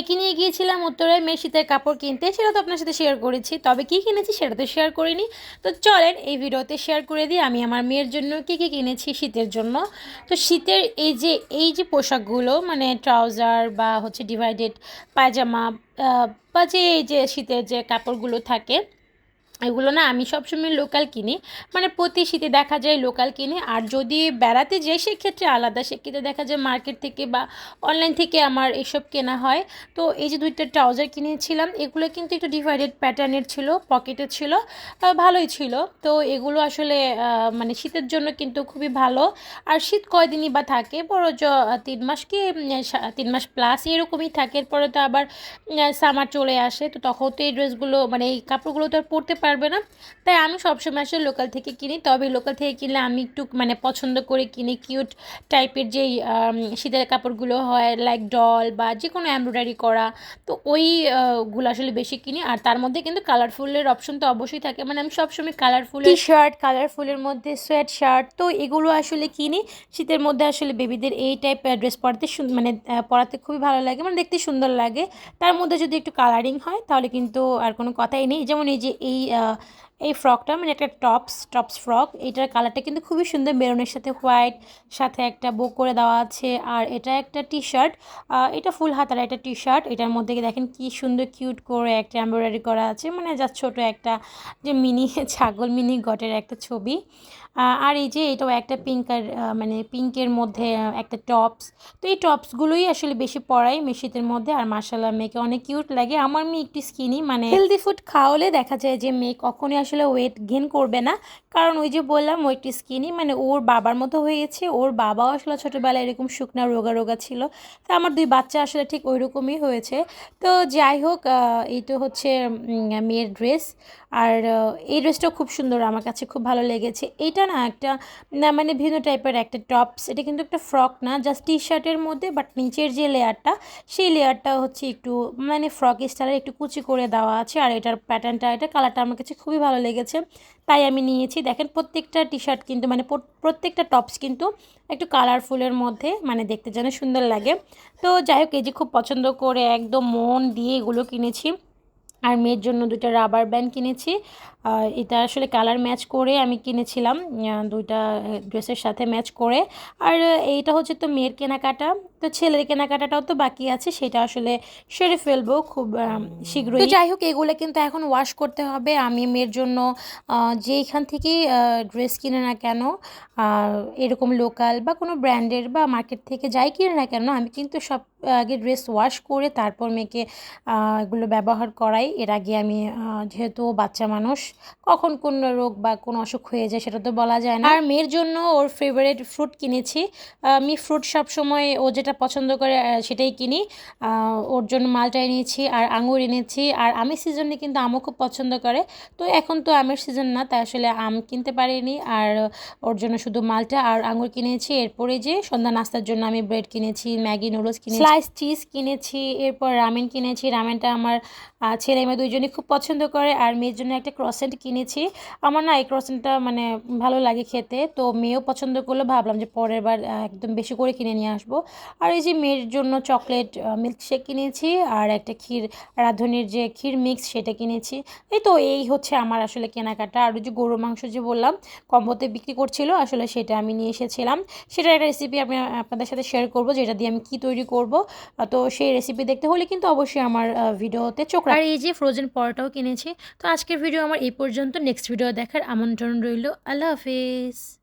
মেয়েকে নিয়ে গিয়েছিলাম উত্তরায় মেয়ে শীতের কাপড় কিনতে, সেটা তো আপনার সাথে শেয়ার করেছি। তবে কী কিনেছি সেটা তো শেয়ার করিনি। তো চলেন এই ভিডিওতে শেয়ার করে দিই আমি আমার মেয়ের জন্য কী কী কিনেছি শীতের জন্য। তো শীতের এই যে পোশাকগুলো মানে ট্রাউজার বা হচ্ছে ডিভাইডেড পায়জামা, বা যে এই যে শীতের যে কাপড়গুলো থাকে, এগুলো না আমি সবসময় লোকাল কিনি। মানে প্রতি শীতে দেখা যায় লোকাল কিনি, আর যদি বেড়াতে যাই সেক্ষেত্রে আলাদা, সেক্ষেত্রে দেখা যায় মার্কেট থেকে বা অনলাইন থেকে আমার এসব কেনা হয়। তো এই যে দুইটা ট্রাউজার কিনেছিলাম, এগুলো কিন্তু একটু ডিভাইডেড প্যাটার্নের ছিল, পকেটের ছিল, ভালোই ছিল। তো এগুলো আসলে মানে শীতের জন্য কিন্তু খুবই ভালো। আর শীত কয়দিনই বা থাকে, বড় 3 মাস কি 3 মাস প্লাস এরকমই থাকে। এরপরে তো আবার সামার চলে আসে, তো তখন তো এই ড্রেসগুলো মানে এই কাপড়গুলো তো আর পরতে পারবে না। তাই আমি সবসময় আসলে লোকাল থেকে কিনি। তবে লোকাল থেকে কিনলে আমি একটু মানে পছন্দ করে কিনি কিউট টাইপের যেই শীতের কাপড়গুলো হয়, লাইক ডল বা যে কোনো এমব্রয়ডারি করা। তো ওই গুলো আসলে বেশি কিনি। আর তার মধ্যে কিন্তু কালারফুলের অপশন তো অবশ্যই থাকে, মানে আমি সবসময় কালারফুল টি শার্ট, কালারফুলের মধ্যে সোয়েট শার্ট, তো এগুলো আসলে কিনি। শীতের মধ্যে আসলে বেবিদের এই টাইপ ড্রেস পরাতে মানে পরাতে খুবই ভালো লাগে, মানে দেখতে সুন্দর লাগে। তার মধ্যে যদি একটু কালারিং হয় তাহলে কিন্তু আর কোনো কথাই নেই। যেমন এই যে এই ফ্রকটা মানে একটা টপস ফ্রক, এটার কালারটা কিন্তু খুবই সুন্দর, মেরুনের সাথে হোয়াইট, সাথে একটা বো করে দেওয়া আছে। আর এটা একটা টি শার্ট, এটা ফুল হাতার একটা টি শার্ট। এটার মধ্যে দেখেন কি সুন্দর কিউট করে একটা এমব্রয়ডারি করা আছে, মানে জাস্ট ছোটো একটা যে মিনি ছাগল, মিনি গটের একটা ছবি। আর এই যে এটাও একটা মানে পিঙ্কের মধ্যে একটা টপস। তো এই টপসগুলোই আসলে বেশি পরাই মেয়ে শীতের মধ্যে। আর মাশাআল্লাহ মেয়েকে অনেক কিউট লাগে। আমার মেয়ে একটু স্কিনি, মানে হেলদি ফুড খাওয়ালে দেখা যায় যে মেয়ে কখনোই আসলে ওয়েট গেইন করবে না, কারণ ওই যে বললাম ও একটু স্কিনি, মানে ওর বাবার মতো হয়েছে। ওর বাবাও আসলে ছোটোবেলায় এরকম শুকনা রোগা রোগা ছিল। তো আমার 2 বাচ্চা আসলে ঠিক ওই রকমই হয়েছে। তো যাই হোক, এই তো হচ্ছে মেয়ের ড্রেস। আর এই ড্রেসটাও খুব সুন্দর, আমার কাছে খুব ভালো লেগেছে। এইটা না একটা মানে বিভিন্ন টাইপের একটা টপস, এটা কিন্তু একটা ফ্রক না, জাস্ট টি শার্টের মধ্যে, বাট নিচের যে লেয়ারটা সেই লেয়ারটা হচ্ছে একটু মানে ফ্রক স্টাইলের একটু কুচি করে দেওয়া আছে। আর এটার প্যাটার্নটা, এটা কালারটা আমার কাছে খুবই ভালো লেগেছে, তাই আমি নিয়েছি। দেখেন প্রত্যেকটা টি শার্ট কিন্তু মানে প্রত্যেকটা টপস কিন্তু একটু কালারফুলের মধ্যে, মানে দেখতে যেন সুন্দর লাগে। তো যাই হোক, এই যে খুব পছন্দ করে একদম মন দিয়ে এগুলো কিনেছি। আর মেয়ের জন্য 2টা রাবার ব্যান্ড কিনেছি। এটা আসলে কালার ম্যাচ করে আমি কিনেছিলাম, 2টা ড্রেসের সাথে ম্যাচ করে। আর এইটা হচ্ছে তো মেয়ের কেনাকাটা। তো ছেলের কেনাকাটাটাও তো বাকি আছে, সেটা আসলে সেরে ফেলবো খুব শীঘ্রই। তো যাই হোক, এগুলো কিন্তু এখন ওয়াশ করতে হবে। আমি মেয়ের জন্য যেইখান থেকেই ড্রেস কিনে না কেন, এরকম লোকাল বা কোনো ব্র্যান্ডের বা মার্কেট থেকে যাই কিনে না কেন, আমি কিন্তু সব আগে ড্রেস ওয়াশ করে তারপর মেয়েকে এগুলো ব্যবহার করাই। এর আগে আমি যেহেতু বাচ্চা মানুষ, কখন কোন রোগ বা কোন অসুখ হয়ে যায় সেটা তো বলা যায় না। আর মেয়ের জন্য ওর ফেভারিট ফ্রুট কিনেছি। আমি ফ্রুট সবসময় ও যেটা পছন্দ করে সেটাই কিনি। ওর জন্য মালটা এনেছি আর আঙুর এনেছি। আর আমের সিজনে কিন্তু আমও খুব পছন্দ করে। তো এখন তো আমের সিজন না, তাই আসলে আম কিনতে পারিনি। আর ওর জন্য শুধু মালটা আর আঙুর কিনেছি। এরপরে যে সন্ধ্যা নাস্তার জন্য আমি ব্রেড কিনেছি, ম্যাগি নুডলস কিনেছি, স্লাইস চিজ কিনেছি, এরপর রামেন কিনেছি। রামেনটা আমার ছেলে মেয়ে দুইজনই খুব পছন্দ করে। আর মেয়ের জন্য একটা ক্রসেন্ট কিনেছি। আমার না এই ক্রসেন্টটা মানে ভালো লাগে খেতে, তো মেয়েও পছন্দ করলো, ভাবলাম যে পরের বার একদম বেশি করে কিনে নিয়ে আসবো। আর এই যে মেয়ের জন্য চকলেট মিল্কশেক কিনেছি, আর একটা রাঁধুনির যে ক্ষীর মিক্স সেটা কিনেছি। এই হচ্ছে আমার আসলে কেনাকাটা। আর ওই যে গরুর মাংস যে বললাম কম্বোতে বিক্রি করছিল, আসলে সেটা আমি নিয়ে এসেছিলাম। সেটার একটা রেসিপি আমি আপনাদের সাথে শেয়ার করবো, যেটা দিয়ে আমি কী তৈরি করব। তো সেই রেসিপি দেখতে হলে কিন্তু অবশ্যই আমার ভিডিওতে চোখ রাখুন। আর এই যে ফ্রোজেন পরোটাও কিনেছি। তো আজকের ভিডিও আমার এই পর্যন্ত, নেক্সট ভিডিও দেখার আমন্ত্রণ রইল। আল্লাহ হাফিজ।